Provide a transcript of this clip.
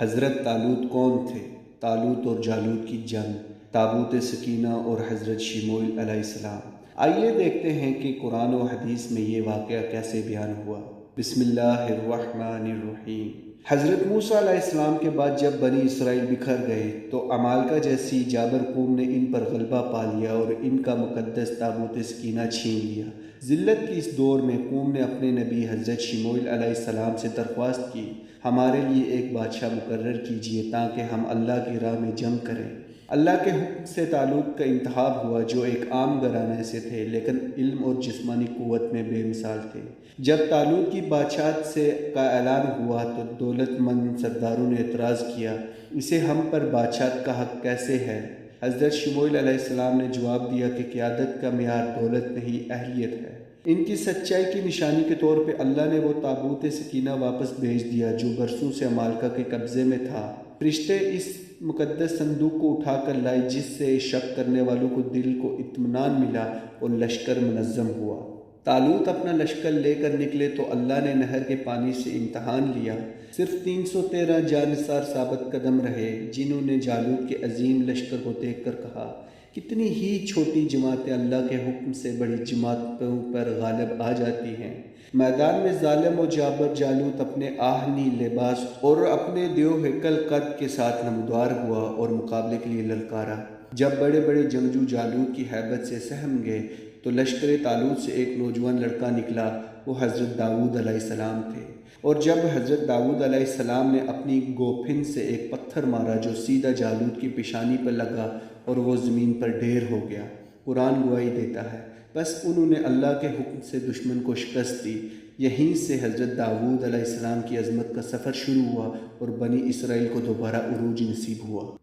حضرت طالوت کون تھے؟ طالوت اور جالوت کی جنگ، تابوت سکینہ اور حضرت شموئیل علیہ السلام۔ آئیے دیکھتے ہیں کہ قرآن و حدیث میں یہ واقعہ کیسے بیان ہوا۔ بسم اللہ الرحمن الرحیم۔ حضرت موسیٰ علیہ السلام کے بعد جب بنی اسرائیل بکھر گئے تو عمالقہ جیسی جابر قوم نے ان پر غلبہ پا لیا اور ان کا مقدس تابوت سکینہ چھین لیا۔ ذلت کی اس دور میں قوم نے اپنے نبی حضرت شموئیل علیہ السلام سے درخواست کی، ہمارے لیے ایک بادشاہ مقرر کیجیے تاکہ ہم اللہ کی راہ میں جنگ کریں۔ اللہ کے حکم سے طالوت کا انتخاب ہوا، جو ایک عام گھرانے سے تھے لیکن علم اور جسمانی قوت میں بے مثال تھے۔ جب طالوت کی بادشاہت کا اعلان ہوا تو دولت مند سرداروں نے اعتراض کیا، اسے ہم پر بادشاہت کا حق کیسے ہے؟ حضرت شموئیل علیہ السلام نے جواب دیا کہ قیادت کا معیار دولت نہیں، اہلیت ہے۔ ان کی سچائی کی نشانی کے طور پہ اللہ نے وہ تابوت سکینہ واپس بھیج دیا جو برسوں سے عمالقہ کے قبضے میں تھا۔ فرشتے اس مقدس صندوق کو اٹھا کر لائے، جس سے شک کرنے والوں کو دل کو اطمینان ملا اور لشکر منظم ہوا۔ طالوت اپنا لشکر لے کر نکلے تو اللہ نے نہر کے پانی سے امتحان لیا۔ صرف 313 جانثار ثابت قدم رہے، جنہوں نے جالوت کے عظیم لشکر کو دیکھ کر کہا، کتنی ہی چھوٹی جماعتیں اللہ کے حکم سے بڑی جماعتوں پر غالب آ جاتی ہیں۔ میدان میں ظالم و جابر جالوت اپنے آہنی لباس اور اپنے دیو ہیکل قد کے ساتھ نمودار ہوا اور مقابلے کے لیے للکارا۔ جب بڑے بڑے جنگجو جالوت کی ہیبت سے سہم گئے تو لشکر طالوت سے ایک نوجوان لڑکا نکلا، وہ حضرت داؤد علیہ السلام تھے۔ اور جب حضرت داؤد علیہ السلام نے اپنی گوپھن سے ایک پتھر مارا جو سیدھا جالوت کی پیشانی پر لگا اور وہ زمین پر ڈھیر ہو گیا۔ قرآن گواہی دیتا ہے، بس انہوں نے اللہ کے حکم سے دشمن کو شکست دی۔ یہیں سے حضرت داؤد علیہ السلام کی عظمت کا سفر شروع ہوا اور بنی اسرائیل کو دوبارہ عروج نصیب ہوا۔